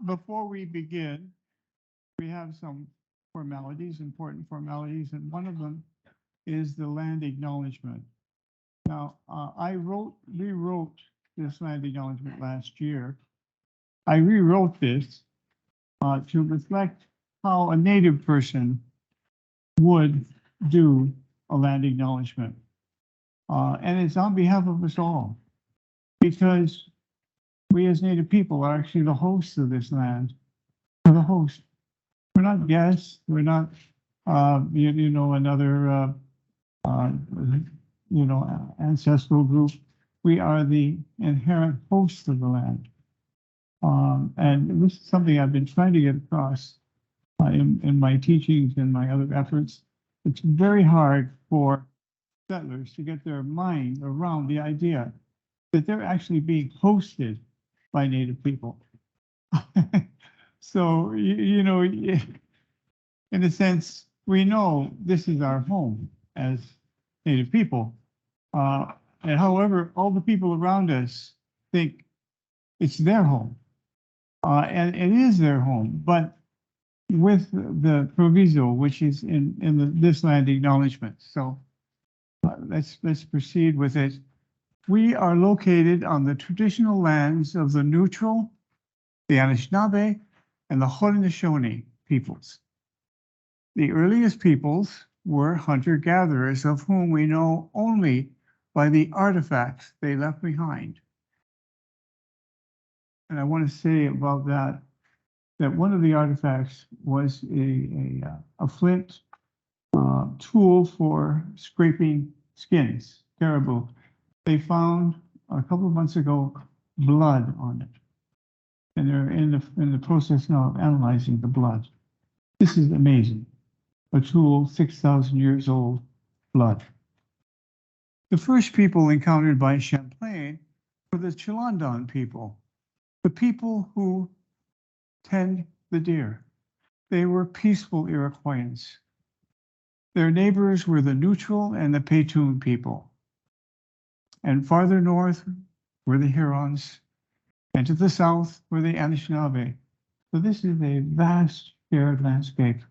before we begin, we have some formalities, important formalities, and one of them is the land acknowledgement. Now, rewrote this land acknowledgement last year. I rewrote this to reflect how a Native person would do a land acknowledgement. And it's on behalf of us all, because we as Native people are actually the hosts of this land. We're the host. We're not guests. We're not, another, ancestral group. We are the inherent hosts of the land. And this is something I've been trying to get across in my teachings and my other efforts. It's very hard for settlers to get their mind around the idea that they're actually being hosted by Native people. So, in a sense, we know this is our home as Native people. And however, all the people around us think it's their home. And it is their home, but with the proviso, which is in this land acknowledgement. So let's proceed with it. We are located on the traditional lands of the Neutral, the Anishinaabe, and the Haudenosaunee peoples. The earliest peoples were hunter-gatherers, of whom we know only by the artifacts they left behind. And I want to say about that one of the artifacts was a flint tool for scraping skins, caribou. They found a couple of months ago blood on it, and they're in the process now of analyzing the blood. This is amazing. A tool 6,000 years old, blood. The first people encountered by Champlain were the Chilandon people, the people who tend the deer. They were peaceful Iroquoians. Their neighbors were the Neutral and the Petun people. And farther north were the Hurons, and to the south were the Anishinaabe. So this is a vast shared landscape.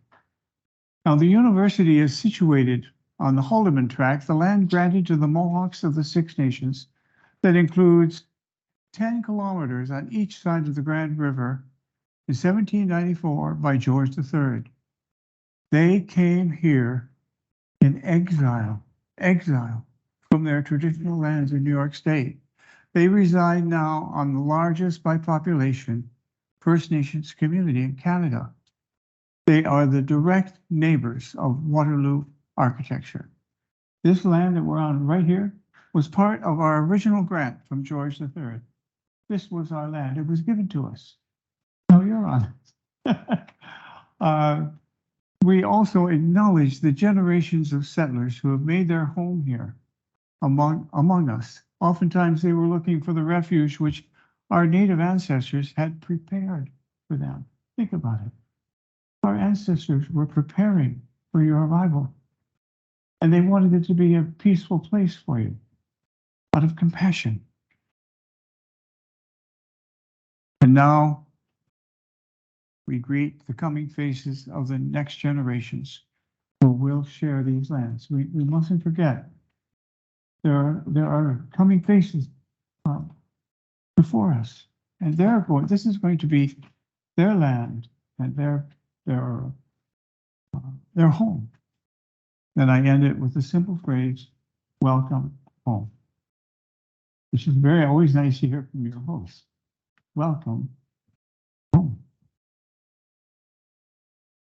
Now, the university is situated on the Haldimand Tract, the land granted to the Mohawks of the Six Nations, that includes 10 kilometers on each side of the Grand River in 1794 by George III. They came here in exile from their traditional lands in New York State. They reside now on the largest by population First Nations community in Canada. They are the direct neighbors of Waterloo architecture. This land that we're on right here was part of our original grant from George III. This was our land. It was given to us. Now you're on it. We also acknowledge the generations of settlers who have made their home here among us. Oftentimes they were looking for the refuge which our Native ancestors had prepared for them. Think about it. Our ancestors were preparing for your arrival, and they wanted it to be a peaceful place for you, out of compassion. And now we greet the coming faces of the next generations who will share these lands. We mustn't forget there are coming faces before us, and this is going to be their land and their home. And I end it with the simple phrase, welcome home, which is always nice to hear from your host. Welcome home.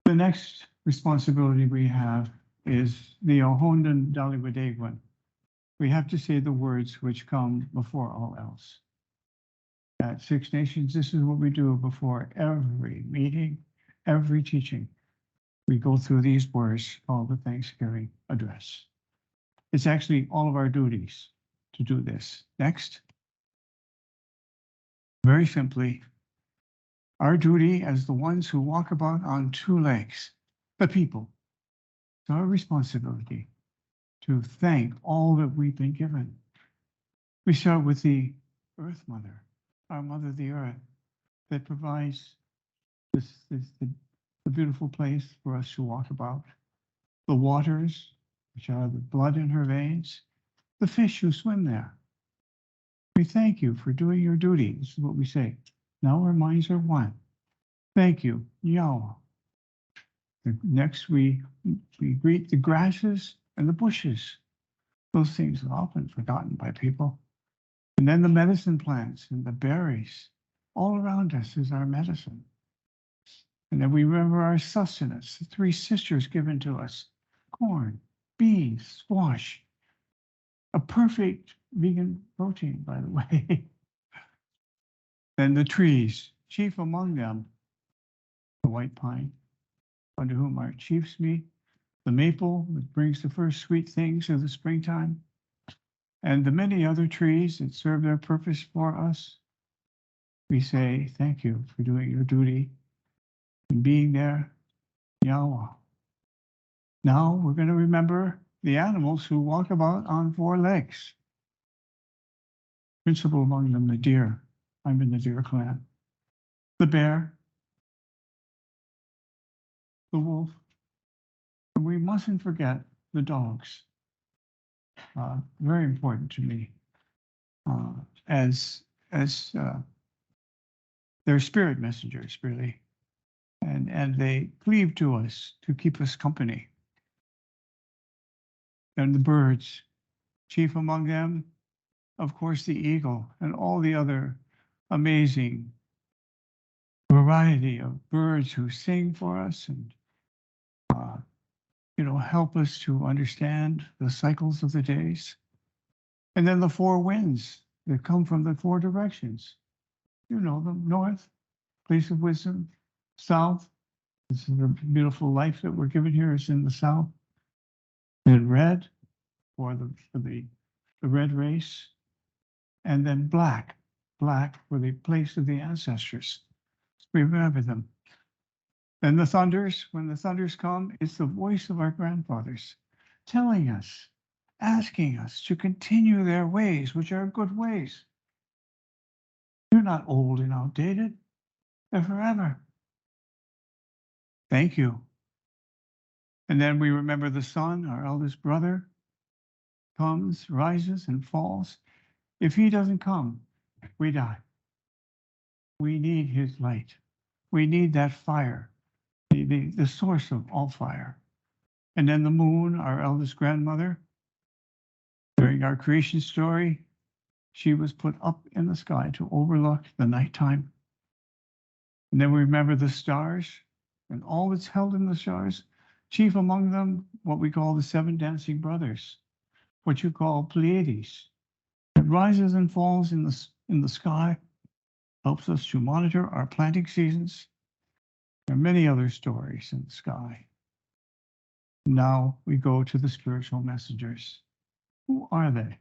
The next responsibility we have is the Ohondan Daliwadegwan. We have to say the words which come before all else. At Six Nations, this is what we do before every meeting, every teaching. We go through these words called the Thanksgiving address. It's actually all of our duties to do this. Next. Very simply, our duty as the ones who walk about on two legs, the people, it's our responsibility to thank all that we've been given. We start with the Earth Mother, our Mother the Earth, that provides This is the beautiful place for us to walk about. The waters, which are the blood in her veins, the fish who swim there. We thank you for doing your duty. This is what we say. Now our minds are one. Thank you, Yahweh. Next, we greet the grasses and the bushes. Those things are often forgotten by people. And then the medicine plants and the berries. All around us is our medicine. And then we remember our sustenance, the three sisters given to us: corn, beans, squash. A perfect vegan protein, by the way. And the trees, chief among them, the white pine, under whom our chiefs meet, the maple that brings the first sweet things of the springtime, and the many other trees that serve their purpose for us. We say thank you for doing your duty and being there, Yahweh. Now we're going to remember the animals who walk about on four legs. Principal among them, the deer. I'm in the deer clan. The bear, the wolf, and we mustn't forget the dogs. Very important to me, as they're spirit messengers, really, and they cleave to us to keep us company. And the birds, chief among them, of course, the eagle and all the other amazing variety of birds who sing for us and help us to understand the cycles of the days. And then the four winds that come from the four directions. You know them: north, place of wisdom; south, this is the beautiful life that we're given here is in the south; and red, for the red race; and then black for the place of the ancestors. We remember them. And the thunders, when the thunders come, it's the voice of our grandfathers telling us, asking us to continue their ways, which are good ways. They're not old and outdated. They're forever. Thank you. And then we remember the sun, our eldest brother, comes, rises, and falls. If he doesn't come, we die. We need his light. We need that fire, the source of all fire. And then the moon, our eldest grandmother, during our creation story, she was put up in the sky to overlook the nighttime. And then we remember the stars and all that's held in the stars, chief among them, what we call the seven dancing brothers, what you call Pleiades. It rises and falls in the sky, helps us to monitor our planting seasons. There are many other stories in the sky. Now we go to the spiritual messengers. Who are they?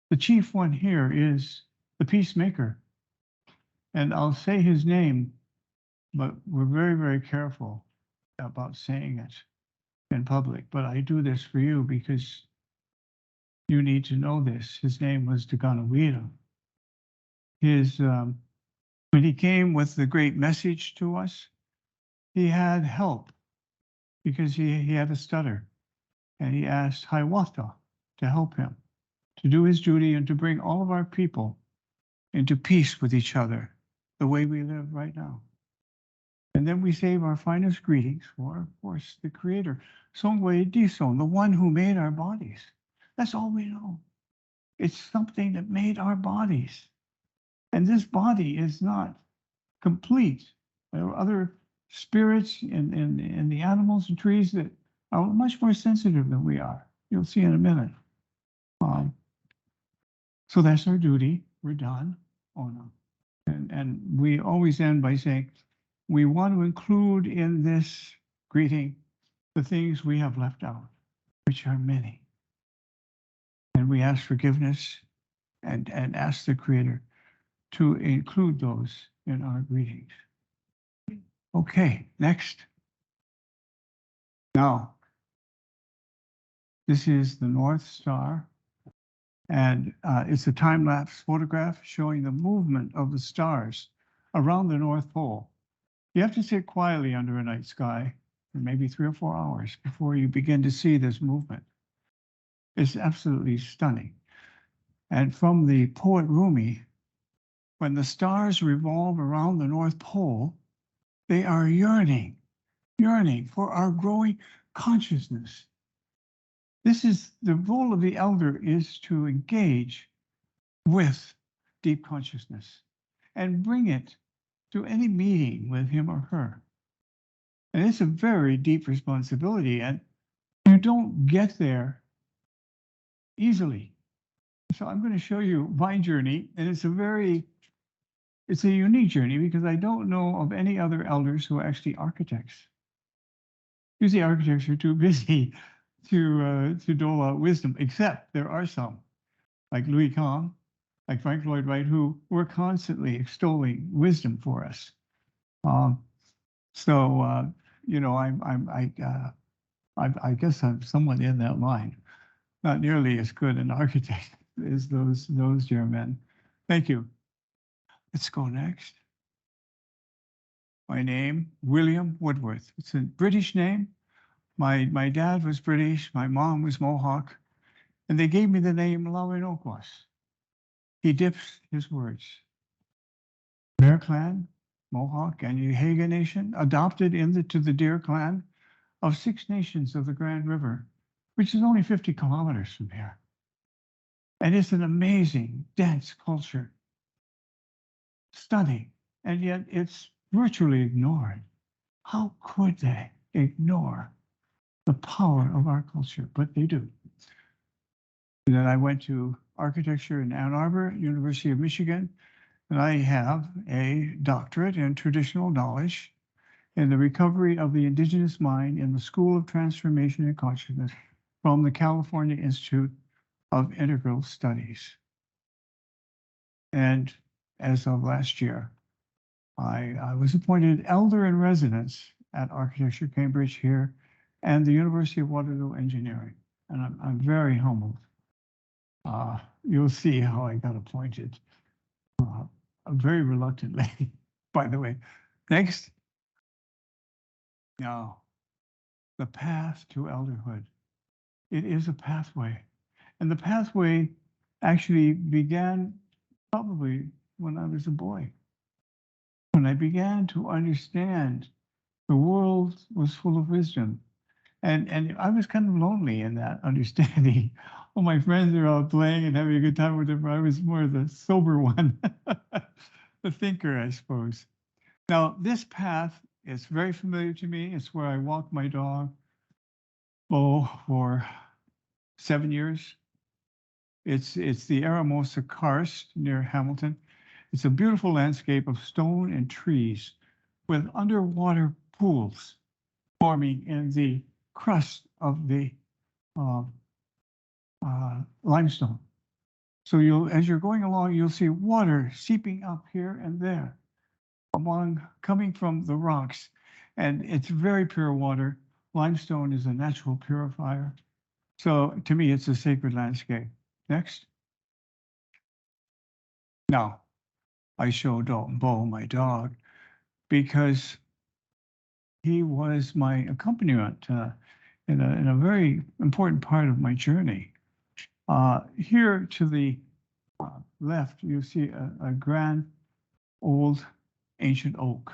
The chief one here is the peacemaker. And I'll say his name, but we're very, very careful about saying it in public. But I do this for you because you need to know this. His name was Haudenosaunee. When he came with the great message to us, he had help because he had a stutter. And he asked Hiawatha to help him, to do his duty and to bring all of our people into peace with each other, the way we live right now. And then we save our finest greetings for, of course, the Creator, Songwe Dison, the one who made our bodies. That's all we know. It's something that made our bodies. And this body is not complete. There are other spirits in the animals and trees that are much more sensitive than we are. You'll see in a minute. So that's our duty. We're done. Oh no. And we always end by saying, we want to include in this greeting the things we have left out, which are many. And we ask forgiveness and ask the Creator to include those in our greetings. Okay, next. Now, this is the North Star, and it's a time-lapse photograph showing the movement of the stars around the North Pole. You have to sit quietly under a night sky for maybe 3 or 4 hours before you begin to see this movement. It's absolutely stunning. And from the poet Rumi, when the stars revolve around the North Pole, they are yearning, yearning for our growing consciousness. This is the role of the elder, is to engage with deep consciousness and bring it to any meeting with him or her. And it's a very deep responsibility, and you don't get there easily. So I'm going to show you my journey, and it's a unique journey because I don't know of any other elders who are actually architects. Usually architects are too busy to dole out wisdom, except there are some, like Louis Kahn, like Frank Lloyd Wright, who were constantly extolling wisdom for us. You know, I guess I'm somewhat in that line. Not nearly as good an architect as those dear men. Thank you. Let's go next. My name, William Woodworth. It's a British name. My dad was British, my mom was Mohawk, and they gave me the name Lawinokwas. He dips his words. Bear Clan, Mohawk, and Uhaga Nation adopted into the Deer Clan of 6 nations of the Grand River, which is only 50 kilometers from here. And it's an amazing, dense culture. Stunning, and yet it's virtually ignored. How could they ignore the power of our culture? But they do. And then I went to architecture in Ann Arbor, University of Michigan, and I have a doctorate in traditional knowledge in the recovery of the indigenous mind in the School of Transformation and Consciousness from the California Institute of Integral Studies. And as of last year, I was appointed Elder in Residence at Architecture Cambridge here and the University of Waterloo Engineering. And I'm very humbled. You'll see how I got appointed. Very reluctantly, by the way. Next. Now, the path to elderhood. It is a pathway. And the pathway actually began probably when I was a boy. When I began to understand the world was full of wisdom. And I was kind of lonely in that understanding. All my friends are out playing and having a good time with them. I was more the sober one, the thinker, I suppose. Now, this path is very familiar to me. It's where I walked my dog, for 7 years. It's the Aramosa Karst near Hamilton. It's a beautiful landscape of stone and trees with underwater pools forming in the crust of the limestone. So as you're going along, you'll see water seeping up here and there, coming from the rocks, and it's very pure water. Limestone is a natural purifier. So to me, it's a sacred landscape. Next. Now, I show Bo, my dog, because he was my accompaniment in a very important part of my journey. Here to the left, you see a grand old ancient oak.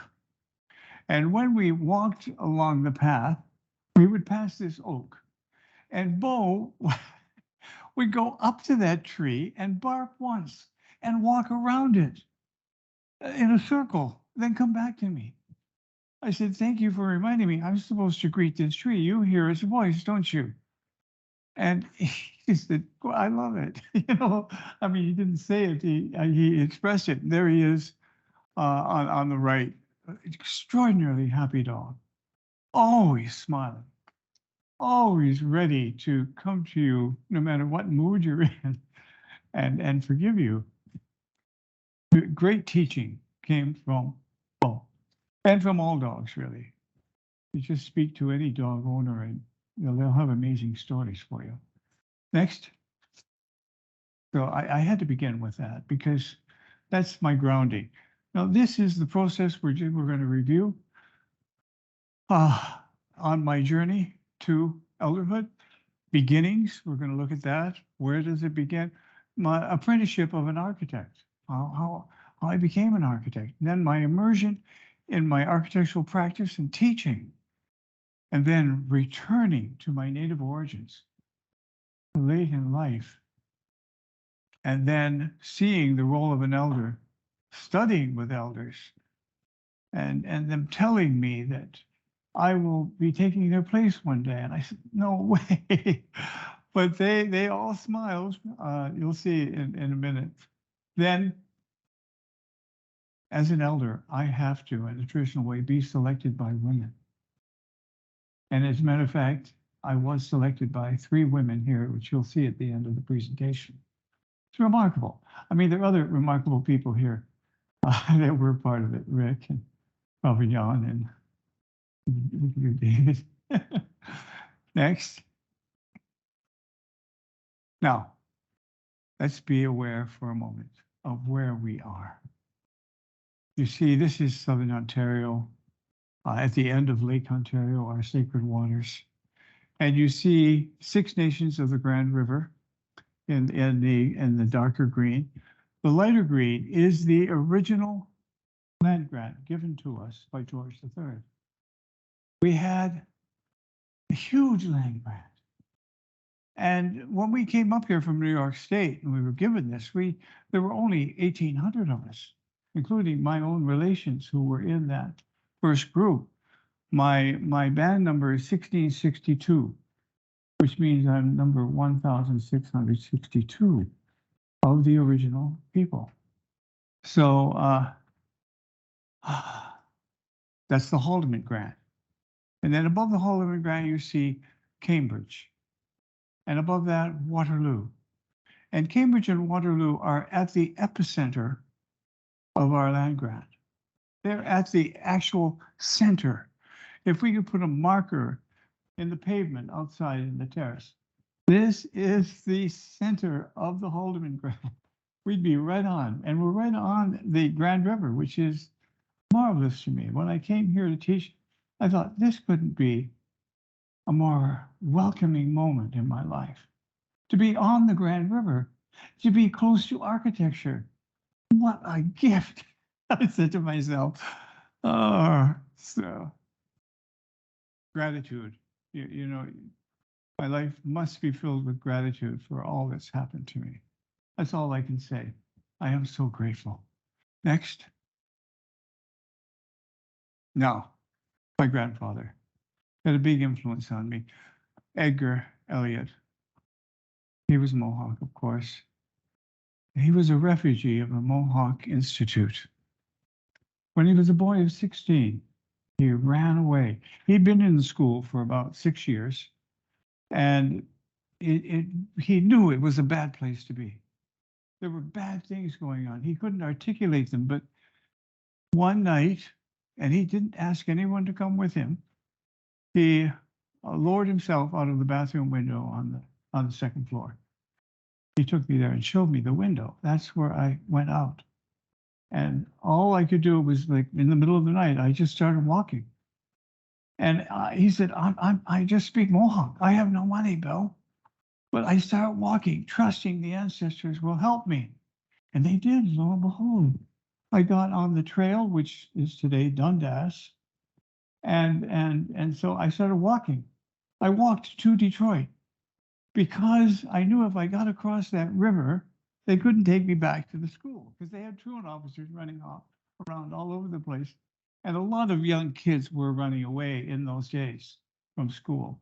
And when we walked along the path, we would pass this oak. And Bo would go up to that tree and bark once and walk around it in a circle, then come back to me. I said, thank you for reminding me. I'm supposed to greet this tree. You hear its voice, don't you? And he said, well, I love it. I mean, he didn't say it. He expressed it. There he is on the right. Extraordinarily happy dog. Always smiling. Always ready to come to you no matter what mood you're in and forgive you. Great teaching came from Bo, and from all dogs, really. You just speak to any dog owner and they'll have amazing stories for you. Next. So I had to begin with that because that's my grounding. Now, this is the process we're going to review. on my journey to elderhood. Beginnings, we're going to look at that. Where does it begin? My apprenticeship of an architect, how I became an architect. And then my immersion in my architectural practice and teaching, and then returning to my native origins late in life, and then seeing the role of an elder, studying with elders, and them telling me that I will be taking their place one day. And I said, no way. But they all smiled. You'll see in a minute. Then, as an elder, I have to, in a traditional way, be selected by women. And as a matter of fact, I was selected by 3 women here, which you'll see at the end of the presentation. It's remarkable. I mean, there are other remarkable people here that were part of it, Rick and probably John and you, David. Next. Now, let's be aware for a moment of where we are. You see, this is Southern Ontario, at the end of Lake Ontario, our sacred waters. And you see 6 nations of the Grand River in the darker green. The lighter green is the original land grant given to us by George III. We had a huge land grant. And when we came up here from New York State and we were given this, there were only 1,800 of us, including my own relations who were in that first group. My band number is 1662, which means I'm number 1,662 of the original people. So that's the Haldeman grant. And then above the Haldeman grant, you see Cambridge. And above that, Waterloo. And Cambridge and Waterloo are at the epicenter of our land grant. They're at the actual center. If we could put a marker in the pavement outside in the terrace, this is the center of the Haldeman grant. We'd be right on. And we're right on the Grand River, which is marvelous to me. When I came here to teach, I thought this couldn't be a more welcoming moment in my life. To be on the Grand River, to be close to architecture. What a gift. I said to myself, oh, so gratitude. You know, my life must be filled with gratitude for all that's happened to me. That's all I can say. I am so grateful. Next. Now, my grandfather had a big influence on me. Edgar Elliott. He was Mohawk, of course. He was a refugee of the Mohawk Institute. When he was a boy of 16, he ran away. He'd been in the school for about 6 years, and he knew it was a bad place to be. There were bad things going on. He couldn't articulate them, but one night, and he didn't ask anyone to come with him, he lowered himself out of the bathroom window on the second floor. He took me there and showed me the window. That's where I went out. And all I could do was, like, in the middle of the night, I just started walking. And he said, I just speak Mohawk. I have no money, Bill. But I start walking, trusting the ancestors will help me. And they did, lo and behold. I got on the trail, which is today Dundas. And so I started walking. I walked to Detroit because I knew if I got across that river, they couldn't take me back to the school because they had truant officers running around all over the place. And a lot of young kids were running away in those days from school.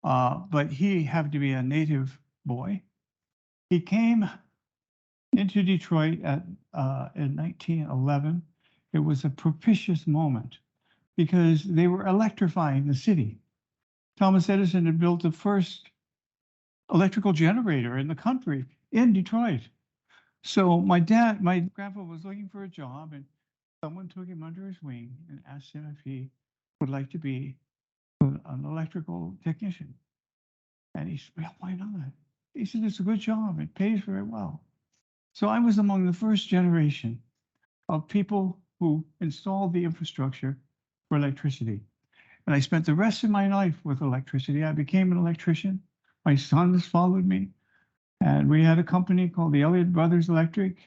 But he happened to be a native boy. He came into Detroit in 1911. It was a propitious moment because they were electrifying the city. Thomas Edison had built the first electrical generator in the country in Detroit. So my grandpa was looking for a job, and someone took him under his wing and asked him if he would like to be an electrical technician. And he said, well, why not? He said, it's a good job. It pays very well. So I was among the first generation of people who installed the infrastructure for electricity. And I spent the rest of my life with electricity. I became an electrician. My sons followed me. And we had a company called the Elliott Brothers Electric.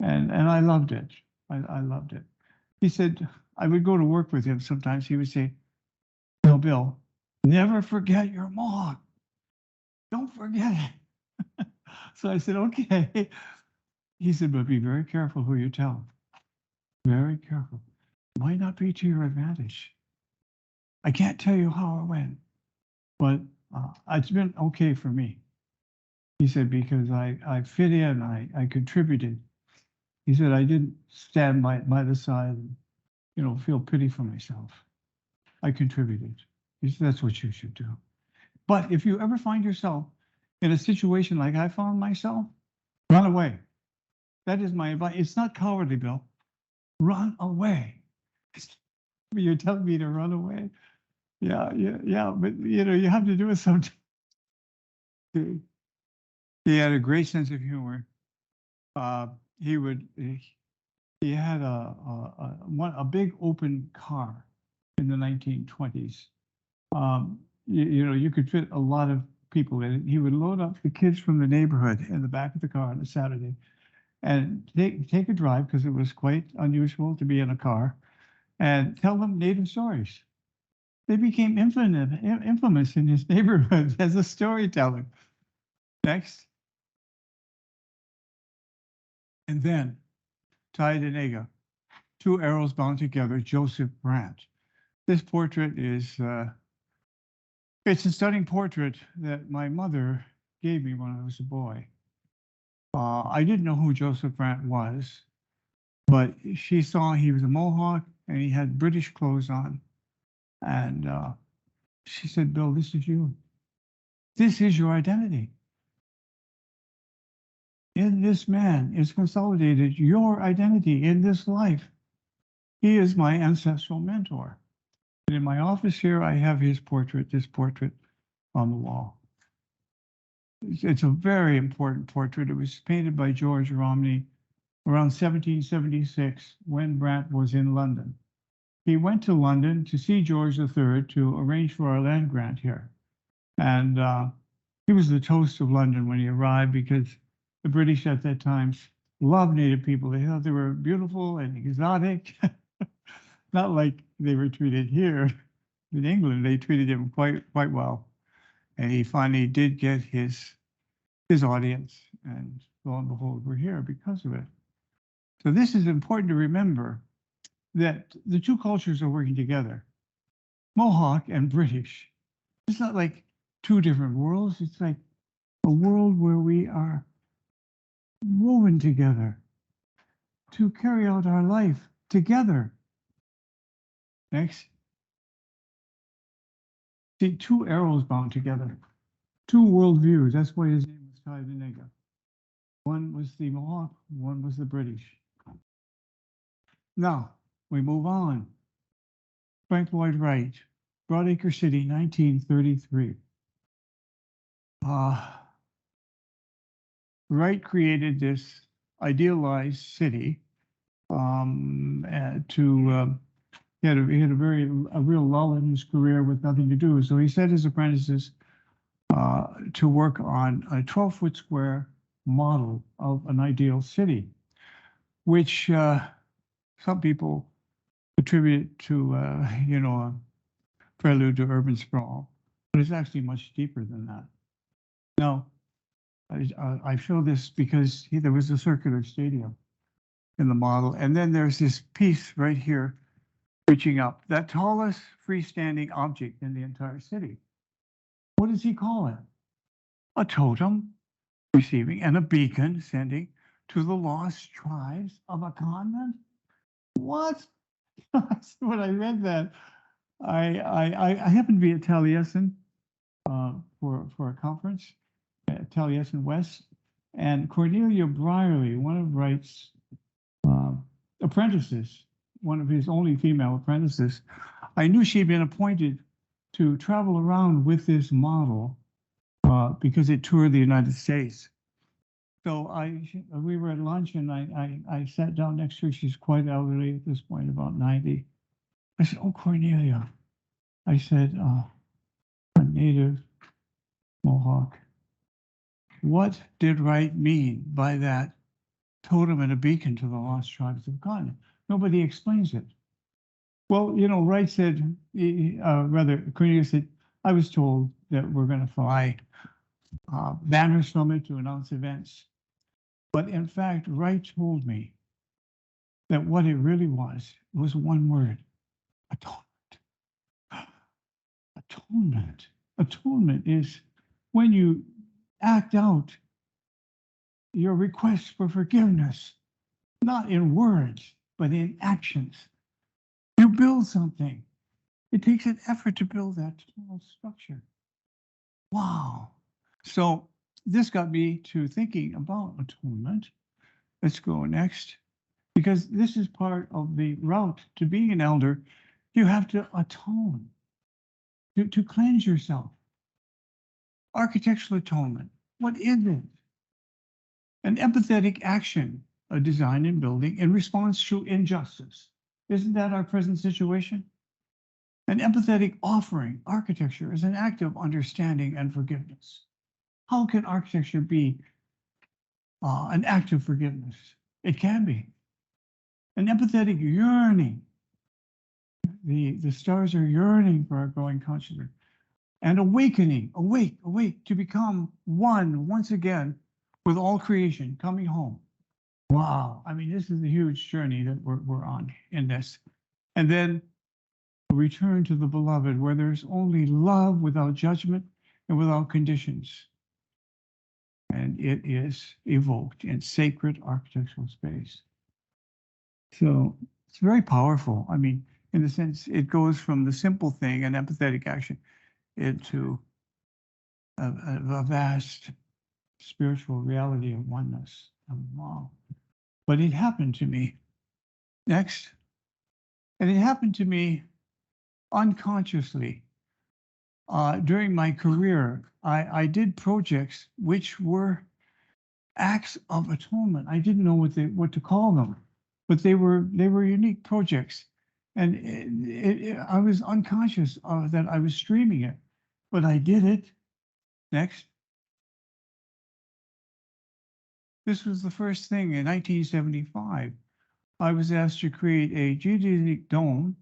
And I loved it. I loved it. He said, I would go to work with him sometimes. He would say, Bill, never forget your Mohawk. Don't forget it. So I said, okay. He said, but be very careful who you tell. Very careful. Might not be to your advantage. I can't tell you how or when, but it's been okay for me. He said, because I fit in, I contributed. He said, I didn't stand by the side and, feel pity for myself. I contributed. He said, that's what you should do. But if you ever find yourself in a situation like I found myself, run away. That is my advice. It's not cowardly, Bill. Run away. You're telling me to run away? Yeah. But you have to do it sometimes. He had a great sense of humor. He had a big open car in the 1920s. You could fit a lot of people in it. He would load up the kids from the neighborhood in the back of the car on a Saturday and take a drive, because it was quite unusual to be in a car, and tell them native stories. They became infamous in his neighborhood as a storyteller. Next. And then, Haudenosaunee, Two Arrows Bound Together, Joseph Brant. This portrait is, it's a stunning portrait that my mother gave me when I was a boy. I didn't know who Joseph Brant was, but she saw he was a Mohawk and he had British clothes on. And she said, Bill, this is you. This is your identity. In this man is consolidated your identity in this life. He is my ancestral mentor. And in my office here, I have his portrait, this portrait on the wall. It's a very important portrait. It was painted by George Romney around 1776 when Brant was in London. He went to London to see George III to arrange for our land grant here. And he was the toast of London when he arrived, because the British at that time loved Native people. They thought they were beautiful and exotic. Not like they were treated here in England. They treated him quite well. And he finally did get his audience. And lo and behold, we're here because of it. So this is important to remember, that the two cultures are working together. Mohawk and British. It's not like two different worlds. It's like a world where we are woven together to carry out our life together. Next. See, two arrows bound together. Two worldviews. That's why his name was Haudenosaunee. One was the Mohawk, one was the British. Now, we move on. Frank Lloyd Wright, Broadacre City, 1933. Wright created this idealized city he had a real lull in his career with nothing to do. So he set his apprentices to work on a 12-foot square model of an ideal city, which some people attribute to, a prelude to urban sprawl, but it's actually much deeper than that. Now, I show this because there was a circular stadium in the model, and then there's this piece right here reaching up, that tallest freestanding object in the entire city. What does he call it? A totem receiving and a beacon sending to the lost tribes of a continent. What? When I read that, I happened to be at Taliesin for a conference at Taliesin West, and Cornelia Brierly, one of Wright's apprentices, one of his only female apprentices, I knew she'd been appointed to travel around with this model because it toured the United States. So we were at lunch, and I sat down next to her. She's quite elderly at this point, about 90. I said, "Oh, Cornelia, I said, a native Mohawk, what did Wright mean by that totem and a beacon to the lost tribes of the continent? Nobody explains it. Well, you know, Wright said, rather, Cornelius said, I was told that we're going to fly banners from it to announce events. But in fact, Wright told me that what it really was one word: atonement. Atonement. Atonement is when you act out your request for forgiveness, not in words, but in actions. You build something. It takes an effort to build that small structure. Wow. So this got me to thinking about atonement. Let's go next. Because this is part of the route to being an elder. You have to atone, to cleanse yourself. Architectural atonement. What is it? An empathetic action, a design and building in response to injustice. Isn't that our present situation? An empathetic offering, architecture, is an act of understanding and forgiveness. How can architecture be an act of forgiveness? It can be. An empathetic yearning. The stars are yearning for our growing consciousness. And awakening, awake to become one once again with all creation, coming home. Wow. I mean, this is a huge journey that we're on in this. And then return to the beloved, where there's only love without judgment and without conditions. And it is evoked in sacred architectural space. So it's very powerful. I mean, in the sense, it goes from the simple thing, an empathetic action, into a vast spiritual reality of oneness. Wow. But it happened to me. Next. And it happened to me unconsciously. During my career, I did projects which were acts of atonement. I didn't know what to call them, but they were unique projects. And I was unconscious of that I was streaming it, but I did it. Next. This was the first thing in 1975. I was asked to create a geodesic dome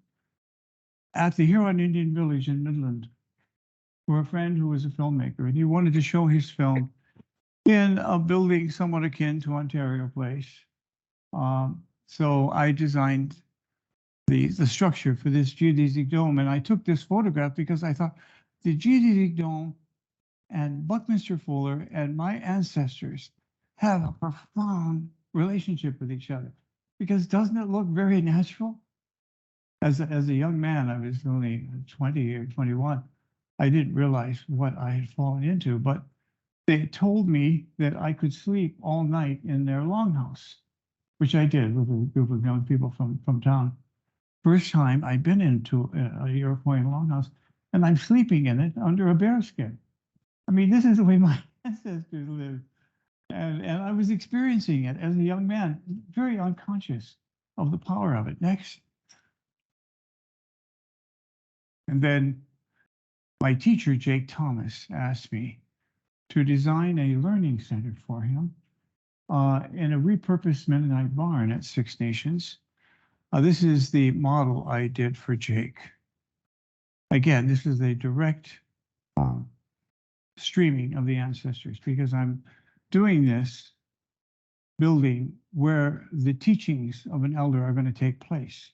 at the Huron Indian Village in Midland for a friend who was a filmmaker, and he wanted to show his film in a building somewhat akin to Ontario Place. So I designed the structure for this geodesic dome, and I took this photograph because I thought the geodesic dome and Buckminster Fuller and my ancestors have a profound relationship with each other, because doesn't it look very natural? As a young man, I was only 20 or 21. I didn't realize what I had fallen into, but they told me that I could sleep all night in their longhouse, which I did with a group of young people from town. First time I'd been into a Iroquois longhouse, and I'm sleeping in it under a bearskin. I mean, this is the way my ancestors lived. And I was experiencing it as a young man, very unconscious of the power of it. Next. And then my teacher, Jake Thomas, asked me to design a learning center for him in a repurposed Mennonite barn at Six Nations. This is the model I did for Jake. Again, this is a direct streaming of the ancestors, because I'm doing this building where the teachings of an elder are going to take place.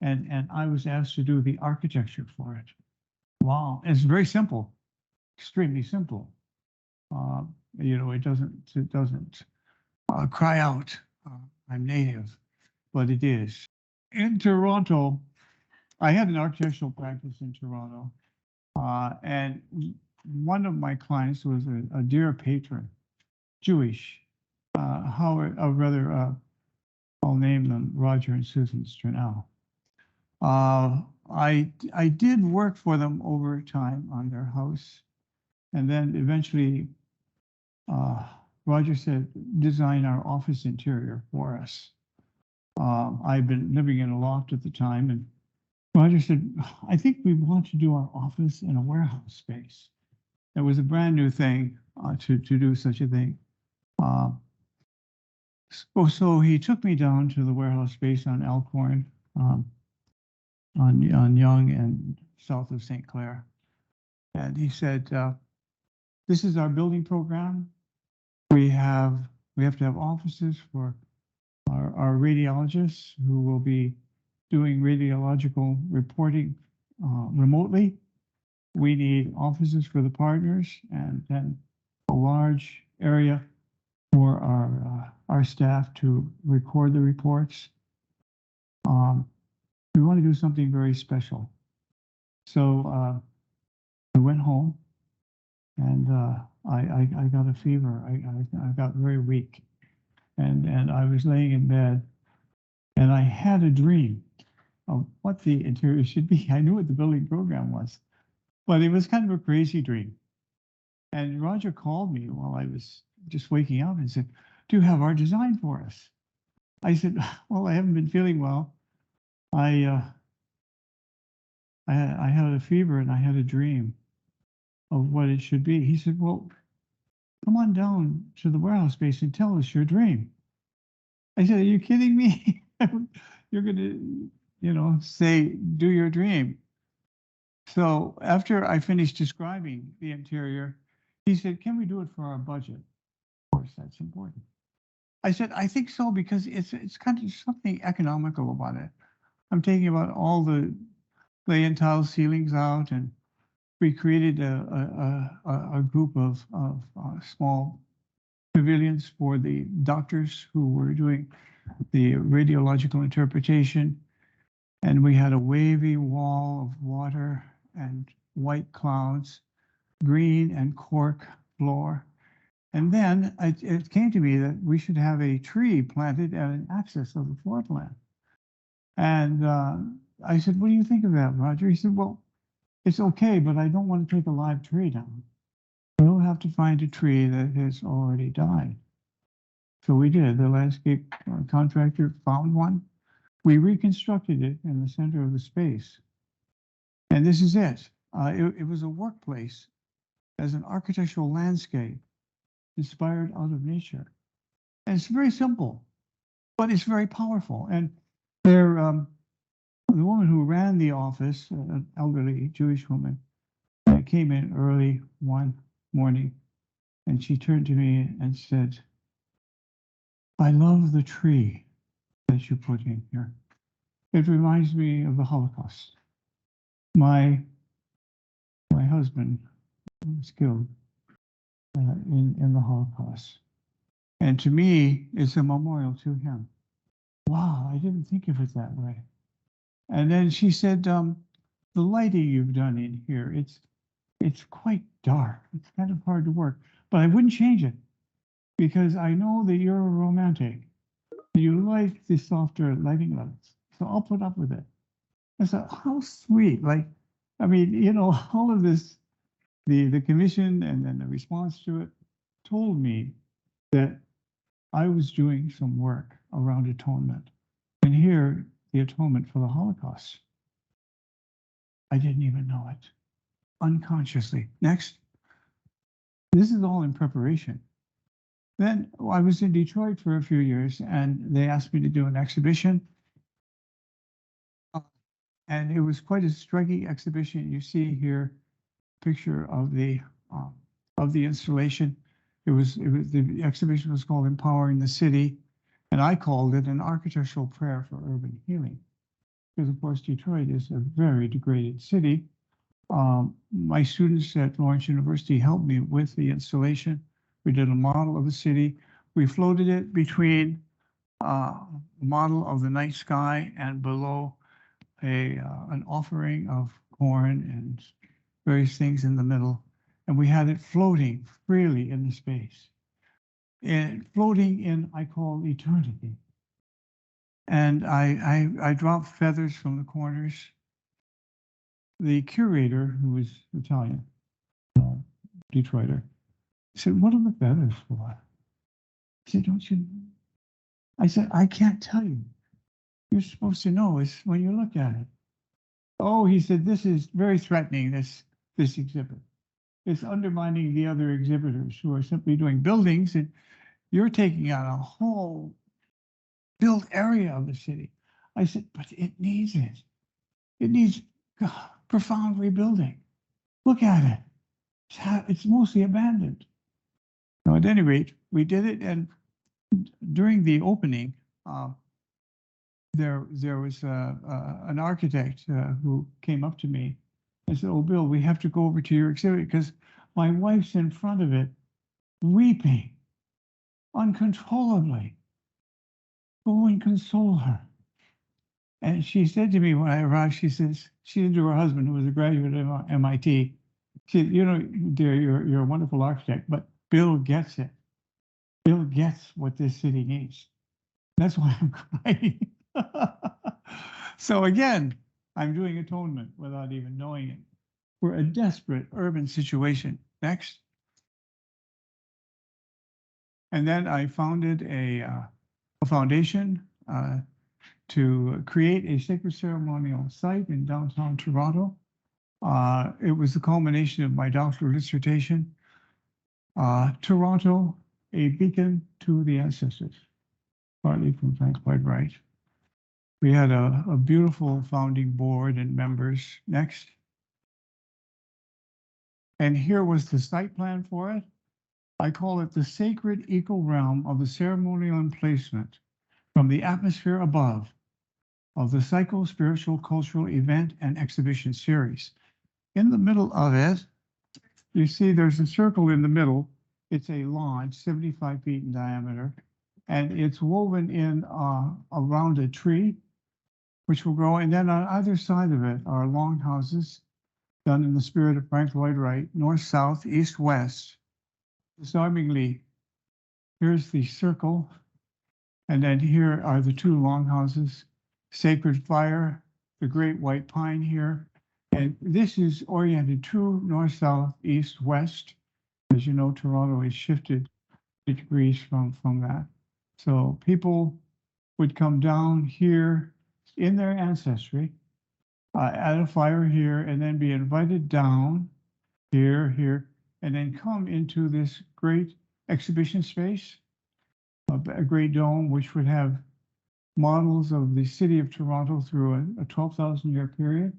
And I was asked to do the architecture for it. Wow, it's very simple, extremely simple. You know, it doesn't cry out, I'm native, but it is. In Toronto, I had an architectural practice in Toronto, and one of my clients was a dear patron, Jewish, Howard, or rather, I'll name them Roger and Susan Sturnell. I did work for them over time on their house, and then eventually Roger said, design our office interior for us. I'd been living in a loft at the time, and Roger said, I think we want to do our office in a warehouse space. It was a brand new thing to do such a thing. Uh, so he took me down to the warehouse space on Elkhorn, on Young and south of St. Clair. And he said, this is our building program. We have to have offices for our radiologists who will be doing radiological reporting remotely. We need offices for the partners and then a large area for our staff to record the reports. We want to do something very special. So I went home and I got a fever. I got very weak, and I was laying in bed, and I had a dream of what the interior should be. I knew what the building program was, but it was kind of a crazy dream. And Roger called me while I was just waking up and said, "Do you have our design for us?" I said, "Well, I haven't been feeling well. I had a fever and I had a dream of what it should be." He said, "Well, come on down to the warehouse space and tell us your dream." I said, "Are you kidding me? You're going to, say, do your dream." So after I finished describing the interior, he said, "Can we do it for our budget?" Of course, that's important. I said, "I think so, because it's kind of something economical about it. I'm taking about all the lay-in tile ceilings out, and we created a group of small pavilions for the doctors who were doing the radiological interpretation. And we had a wavy wall of water and white clouds, green and cork floor. And then it came to me that we should have a tree planted at an axis of the floor plan. And I said, "What do you think of that, Roger?" He said, "Well, it's okay, but I don't want to take a live tree down. We'll have to find a tree that has already died." So we did. The landscape contractor found one. We reconstructed it in the center of the space. And this is it. It was a workplace as an architectural landscape inspired out of nature. And it's very simple, but it's very powerful. And there, the woman who ran the office, an elderly Jewish woman, came in early one morning, and she turned to me and said, "I love the tree that you put in here. It reminds me of the Holocaust. My husband was killed in the Holocaust, and to me, it's a memorial to him." Wow, I didn't think of it that way. And then she said, "The lighting you've done in here, it's quite dark. It's kind of hard to work, but I wouldn't change it because I know that you're a romantic. You like the softer lighting levels, so I'll put up with it." I said, "How sweet!" Like, I mean, all of this, the commission and then the response to it told me that I was doing some work around atonement. And here, the atonement for the Holocaust. I didn't even know it, unconsciously. Next. This is all in preparation. Then I was in Detroit for a few years, and they asked me to do an exhibition. And it was quite a striking exhibition. You see here a picture of the installation. The exhibition was called "Empowering the City," and I called it "An Architectural Prayer for Urban Healing," because of course Detroit is a very degraded city. My students at Lawrence University helped me with the installation. We did a model of the city. We floated it between a model of the night sky and below an offering of corn and various things in the middle. And we had it floating freely in the space. And floating in, I call, eternity. And I dropped feathers from the corners. The curator, who was Italian, Detroiter, said, "What are the feathers for?" I said, "Don't you?" I said, "I can't tell you. You're supposed to know. It's when you look at it." Oh, he said, this is very threatening, this exhibit. It's undermining the other exhibitors who are simply doing buildings, and you're taking on a whole built area of the city. I said, but it needs it. It needs profound rebuilding. Look at it. It's mostly abandoned. Now, at any rate, we did it, and during the opening, uh, there was an architect who came up to me and said, "Oh, Bill, we have to go over to your exhibit because my wife's in front of it, weeping uncontrollably. Go and console her." And she said to me when I arrived, she says, she said to her husband, who was a graduate of MIT, she said, "You know, dear, you're a wonderful architect, but Bill gets it. Bill gets what this city needs." That's why I'm crying. So again, I'm doing atonement without even knowing it. We're a desperate urban situation. Next. And then I founded a foundation to create a sacred ceremonial site in downtown Toronto. It was the culmination of my doctoral dissertation. Toronto, a beacon to the ancestors, partly from Frank Lloyd Wright. We had a beautiful founding board and members. Next. And here was the site plan for it. I call it the sacred eco realm of the ceremonial emplacement from the atmosphere above of the psycho-spiritual cultural event and exhibition series. In the middle of it, you see there's a circle in the middle. It's a launch, 75 feet in diameter, and it's woven in around a tree, which will grow. And then on either side of it are longhouses done in the spirit of Frank Lloyd Wright, north, south, east, west. Disarmingly, here's the circle, and then here are the two longhouses, sacred fire, the great white pine here, and this is oriented true north, south, east, west. As you know, Toronto is shifted degrees from that. So people would come down here in their ancestry, add a fire here, and then be invited down here, and then come into this great exhibition space, a great dome, which would have models of the city of Toronto through a 12,000-year period,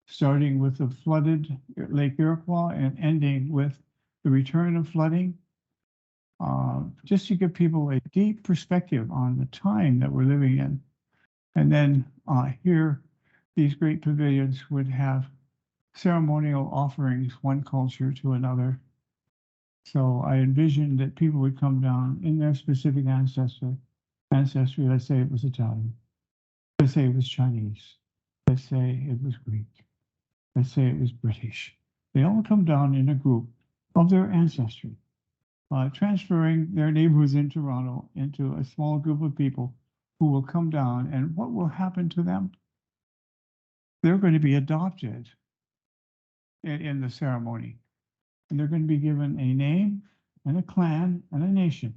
starting with the flooded Lake Iroquois and ending with the return of flooding, just to give people a deep perspective on the time that we're living in. And then here, these great pavilions would have ceremonial offerings, one culture to another. So I envisioned that people would come down in their specific ancestry. Let's say it was Italian. Let's say it was Chinese. Let's say it was Greek. Let's say it was British. They all come down in a group of their ancestry, transferring their neighborhoods in Toronto into a small group of people who will come down. And what will happen to them? They're going to be adopted in the ceremony. And they're going to be given a name and a clan and a nation.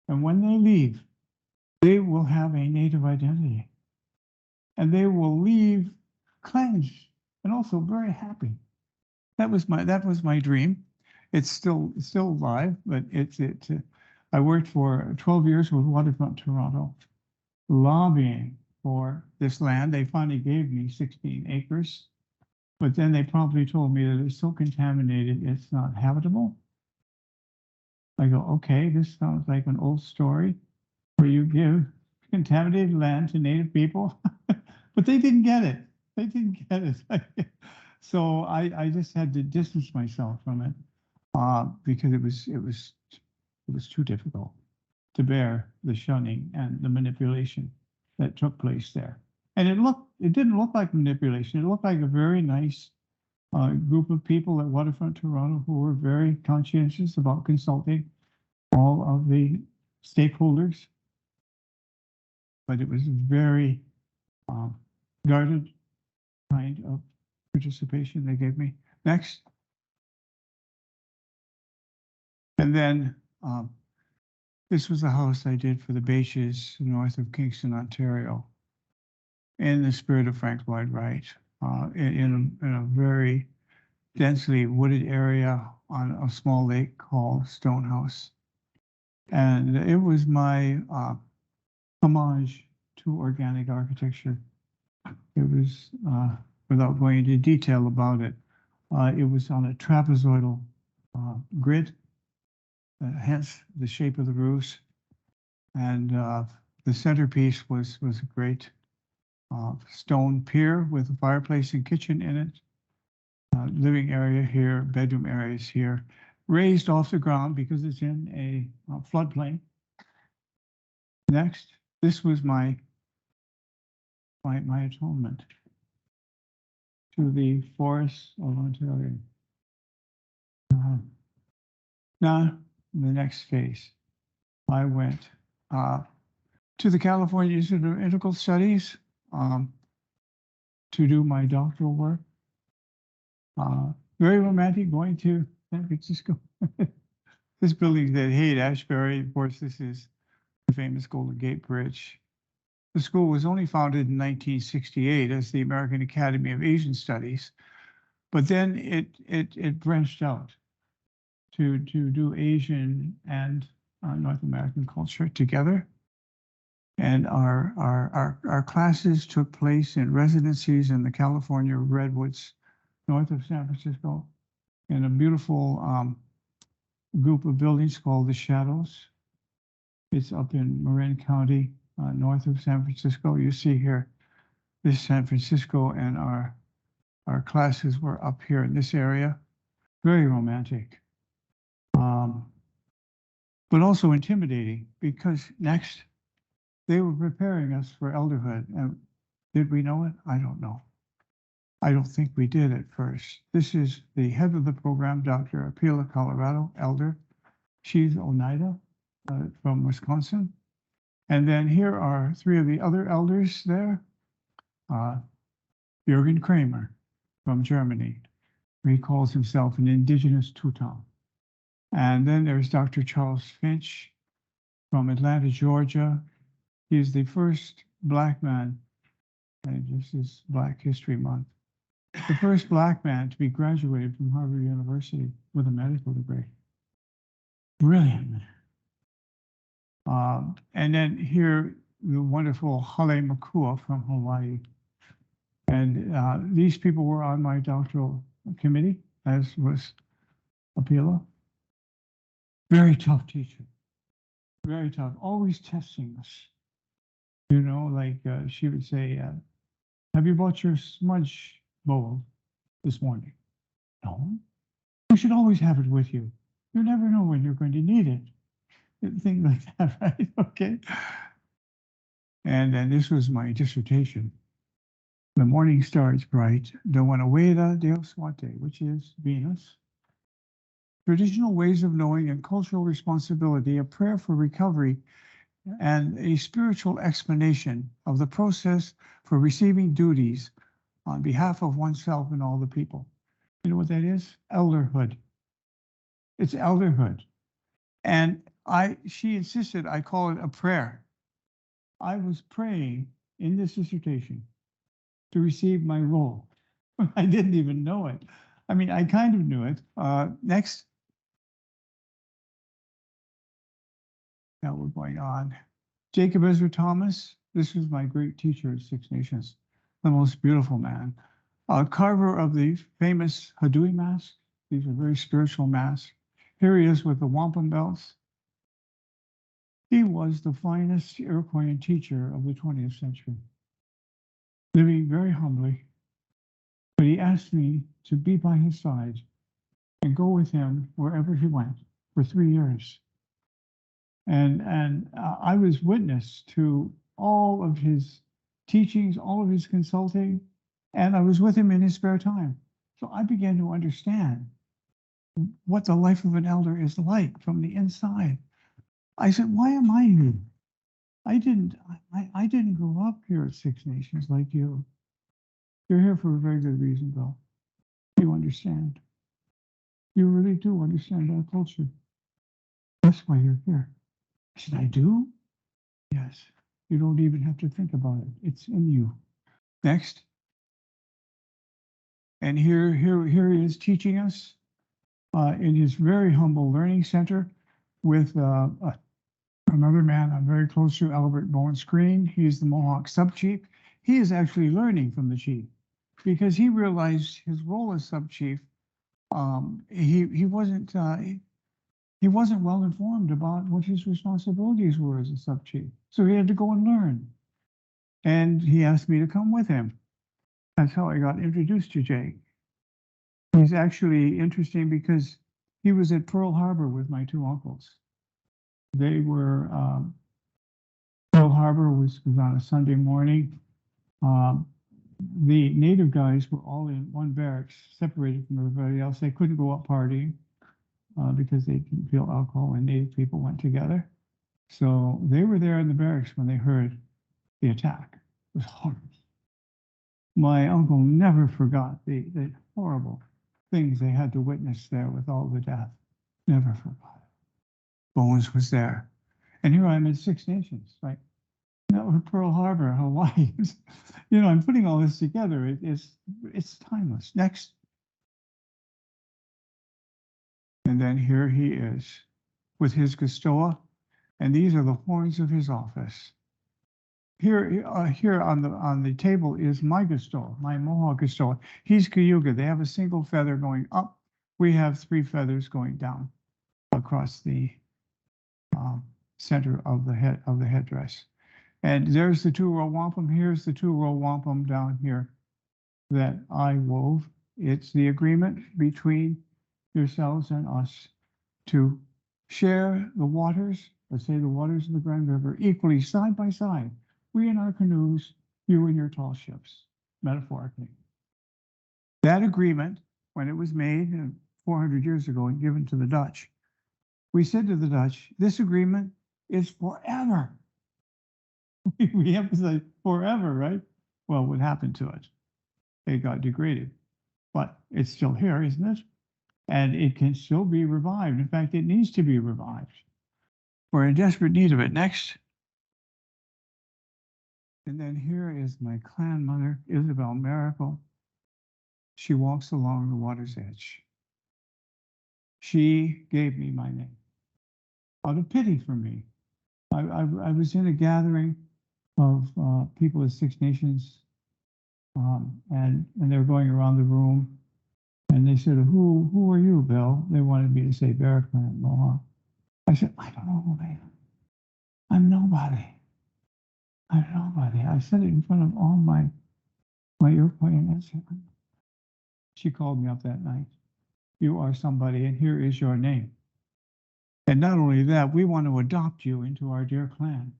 And when they leave, they will have a native identity. And they will leave cleansed and also very happy. That was my dream. It's still alive, but I worked for 12 years with Waterfront Toronto, lobbying for this land. They finally gave me 16 acres. But then they promptly told me that it's so contaminated, it's not habitable. I go, okay, this sounds like an old story where you give contaminated land to native people, but they didn't get it. They didn't get it. So I just had to distance myself from it because it was too difficult to bear the shunning and the manipulation that took place there. And it didn't look like manipulation. It looked like a very nice group of people at Waterfront Toronto who were very conscientious about consulting all of the stakeholders. But it was a very guarded kind of participation they gave me. Next. And then this was the house I did for the Baches north of Kingston, Ontario, in the spirit of Frank Lloyd Wright. in a very densely wooded area on a small lake called Stonehouse. And it was my homage to organic architecture. It was, without going into detail about it, it was on a trapezoidal grid, hence the shape of the roofs. And the centerpiece was a great stone pier with a fireplace and kitchen in it. Living area here, bedroom areas here, raised off the ground because it's in a floodplain. Next, this was my atonement to the forests of Ontario. Now, the next phase, I went to the California Institute of Integral Studies to do my doctoral work. Very romantic, going to San Francisco. This building that Haight-Ashbury, of course, this is the famous Golden Gate Bridge. The school was only founded in 1968 as the American Academy of Asian Studies, but then it branched out to do Asian and North American culture together. And our classes took place in residencies in the California redwoods north of San Francisco, in a beautiful group of buildings called the Shadows. It's up in Marin County, north of San Francisco. You see here, this is San Francisco, and our classes were up here in this area. Very romantic, but also intimidating, because next they were preparing us for elderhood. And did we know it? I don't know. I don't think we did at first. This is the head of the program, Dr. Apila Colorado, elder. She's Oneida from Wisconsin. And then here are three of the other elders there. Jürgen Kramer from Germany. He calls himself an indigenous Teuton. And then there's Dr. Charles Finch from Atlanta, Georgia. He is the first Black man, and this is Black History Month, the first Black man to be graduated from Harvard University with a medical degree. Brilliant. And then here, the wonderful Hale Makua from Hawaii. And these people were on my doctoral committee, as was Apila. Very tough teacher, very tough, always testing us. You know, like she would say, have you bought your smudge bowl this morning? No. You should always have it with you. You never know when you're going to need it. Things like that, right? Okay. And then this was my dissertation. The morning stars bright, the Wanaweda de Oswate, which is Venus. Traditional ways of knowing and cultural responsibility, a prayer for recovery, and a spiritual explanation of the process for receiving duties on behalf of oneself and all the people. You know what that is? Elderhood. It's elderhood. And she insisted I call it a prayer. I was praying in this dissertation to receive my role. I didn't even know it. I mean, I kind of knew it. Next. Now we're going on. Jacob Ezra Thomas, this was my great teacher at Six Nations, the most beautiful man. Carver of the famous Haudenosaunee mask. These are very spiritual masks. Here he is with the wampum belts. He was the finest Iroquoian teacher of the 20th century, living very humbly, but he asked me to be by his side and go with him wherever he went for 3 years. And I was witness to all of his teachings, all of his consulting, and I was with him in his spare time. So I began to understand what the life of an elder is like from the inside. I said, why am I here? I didn't grow up here at Six Nations like you. You're here for a very good reason, though. You understand. You really do understand our culture. That's why you're here. I said, I do? Yes. You don't even have to think about it. It's in you. Next. And here he is teaching us in his very humble learning center with another man I'm very close to, Albert Bowen Screen. He's the Mohawk sub-chief. He is actually learning from the chief because he realized his role as sub-chief. He wasn't well informed about what his responsibilities were as a sub-chief. So he had to go and learn. And he asked me to come with him. That's how I got introduced to Jake. He's actually interesting because he was at Pearl Harbor with my two uncles. They were, Pearl Harbor was on a Sunday morning. The native guys were all in one barracks, separated from everybody else. They couldn't go out partying because they didn't feel alcohol when native people went together. So they were there in the barracks when they heard the attack. It was horrible. My uncle never forgot the horrible things they had to witness there with all the death. Never forgot it. Bowens was there. And here I'm in Six Nations, right? That was Pearl Harbor, Hawaii. You know, I'm putting all this together. It's timeless. Next. And then here he is with his Gastoa, and these are the horns of his office. Here on the table is my Gastoa, my Mohawk Gastoa. He's Cayuga. They have a single feather going up. We have 3 feathers going down across the center of the headdress. And there's the 2-row wampum. Here's the 2-row wampum down here that I wove. It's the agreement between yourselves and us to share the waters, let's say the waters of the Grand River, equally side by side. We in our canoes, you in your tall ships, metaphorically. That agreement, when it was made 400 years ago and given to the Dutch, we said to the Dutch, this agreement is forever. We emphasize forever, right? Well, what happened to it? It got degraded, but it's still here, isn't it? And it can still be revived. In fact, it needs to be revived. We're in desperate need of it. Next. And then here is my clan mother, Isabel Miracle. She walks along the water's edge. She gave me my name out of pity for me. I was in a gathering of people of Six Nations, and they were going around the room, and they said, who are you, Bill? They wanted me to say Bear Clan Mohawk. I said, I don't know who I am. I'm nobody. I'm nobody. I said it in front of all my Iroquois, and I said, she called me up that night. You are somebody, and here is your name. And not only that, we want to adopt you into our dear clan.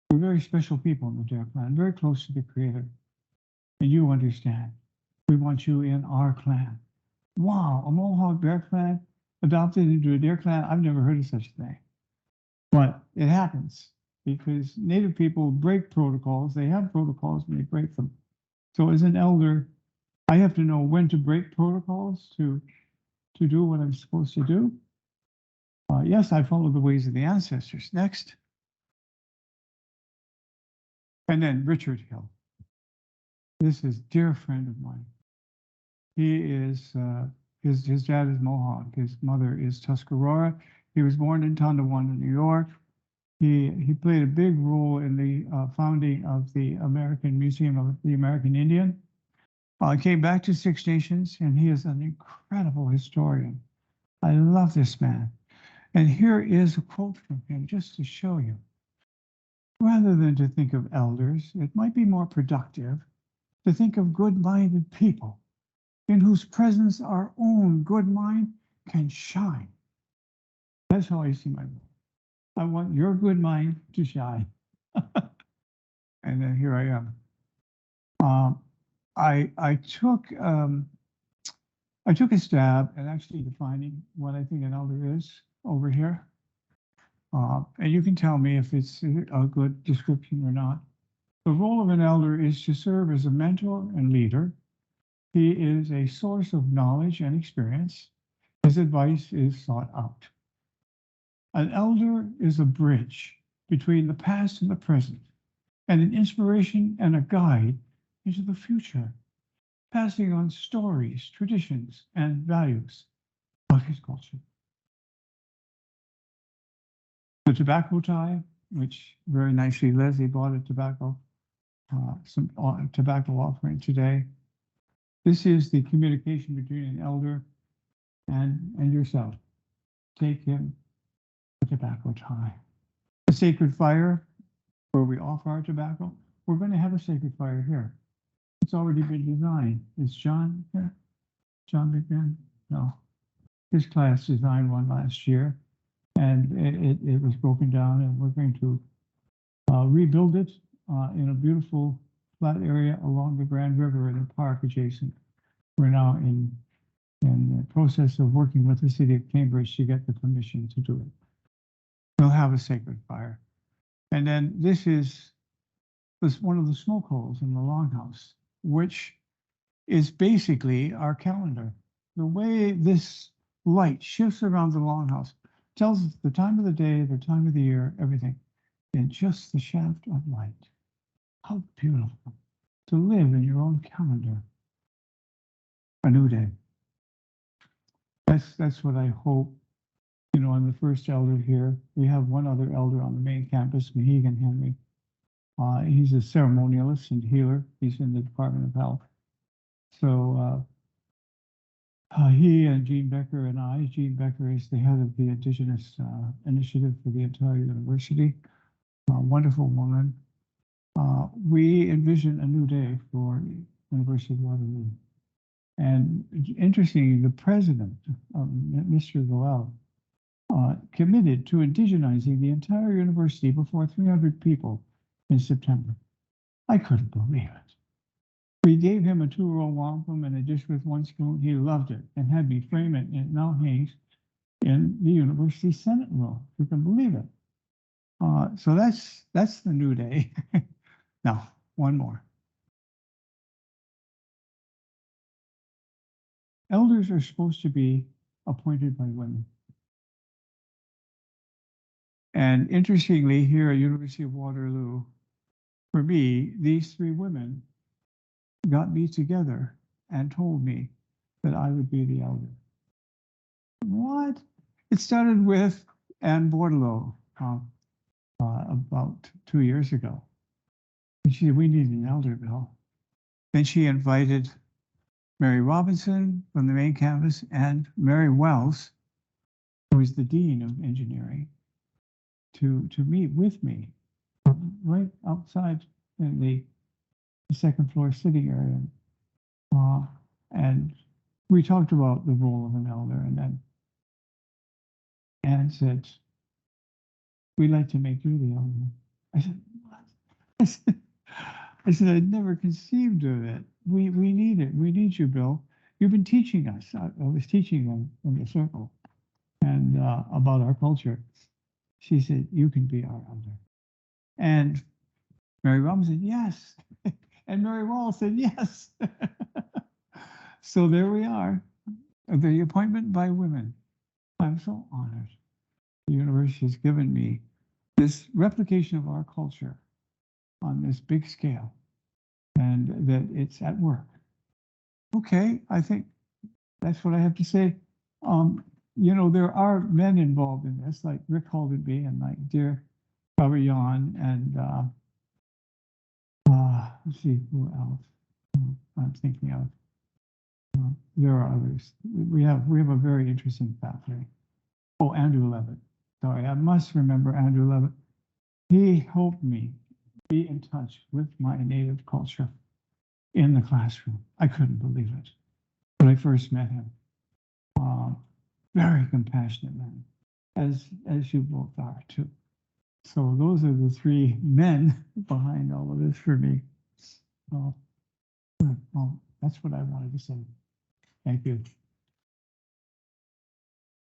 We're very special people in the deer clan, very close to the Creator. And you understand. We want you in our clan. Wow, a Mohawk bear clan adopted into a deer clan? I've never heard of such a thing. But it happens because Native people break protocols. They have protocols and they break them. So as an elder, I have to know when to break protocols to do what I'm supposed to do. Yes, I follow the ways of the ancestors. Next. And then Richard Hill. This is a dear friend of mine. He is, his dad is Mohawk. His mother is Tuscarora. He was born in Tonawanda, New York. He played a big role in the founding of the American Museum of the American Indian. Came back to Six Nations, and he is an incredible historian. I love this man. And here is a quote from him just to show you. Rather than to think of elders, it might be more productive to think of good-minded people in whose presence our own good mind can shine. That's how I see my role. I want your good mind to shine. And then here I am. I took a stab at actually defining what I think an elder is over here. And you can tell me if it's a good description or not. The role of an elder is to serve as a mentor and leader. He is a source of knowledge and experience. His advice is sought out. An elder is a bridge between the past and the present, and an inspiration and a guide into the future. passing on stories, traditions, and values of his culture. The tobacco tie, which very nicely Leslie bought a tobacco, some tobacco offering today. This is the communication between an elder and yourself. Take him a tobacco tie. A sacred fire where we offer our tobacco. We're going to have a sacred fire here. It's already been designed. Is John here? John began? No. His class designed one last year, and it was broken down, and we're going to rebuild it in a beautiful flat area along the Grand River in a park adjacent. We're now in the process of working with the city of Cambridge to get the permission to do it. We'll have a sacred fire. And then this is one of the smoke holes in the longhouse, which is basically our calendar. The way this light shifts around the longhouse tells us the time of the day, the time of the year, everything, in just the shaft of light. How beautiful to live in your own calendar. A new day. That's what I hope. You know, I'm the first elder here. We have one other elder on the main campus, Mohawk Henry. He's a ceremonialist and healer. He's in the Department of Health. So he and Jean Becker and I, Jean Becker is the head of the Indigenous Initiative for the entire university. Wonderful woman. We envision a new day for University of Waterloo. And interestingly, the president, Mr. Goel, committed to indigenizing the entire university before 300 people in September. I couldn't believe it. We gave him a 2-roll wampum and a dish with 1 spoon. He loved it and had me frame it, and it now hangs in the university Senate room. You can believe it. So that's the new day. Now, one more. Elders are supposed to be appointed by women. And interestingly, here at University of Waterloo, for me, these 3 women got me together and told me that I would be the elder. What? It started with Anne Bordelot about 2 years ago. And she said, we need an elder, Bill. Then she invited Mary Robinson from the main campus and Mary Wells, who is the dean of engineering, to meet with me right outside in the second floor sitting area. And we talked about the role of an elder, and then Anne said, we'd like to make you the elder. I said, what? I said, I'd never conceived of it. We need it. We need you, Bill. You've been teaching us. I was teaching them in the circle and about our culture. She said, you can be our elder. And Mary Robinson said, yes. And Mary Wall said, yes. So there we are. The appointment by women. I'm so honored. The university has given me this replication of our culture on this big scale, and that it's at work. Okay, I think that's what I have to say. You know, there are men involved in this, like Rick Holdenby and like dear Robert Yon, and let's see who else I'm thinking of. There are others. We have a very interesting faculty. Oh, Andrew Levitt. Sorry, I must remember Andrew Levitt. He helped me be in touch with my native culture in the classroom. I couldn't believe it when I first met him. Very compassionate man, as you both are too. So those are the 3 men behind all of this for me. Well, that's what I wanted to say. Thank you.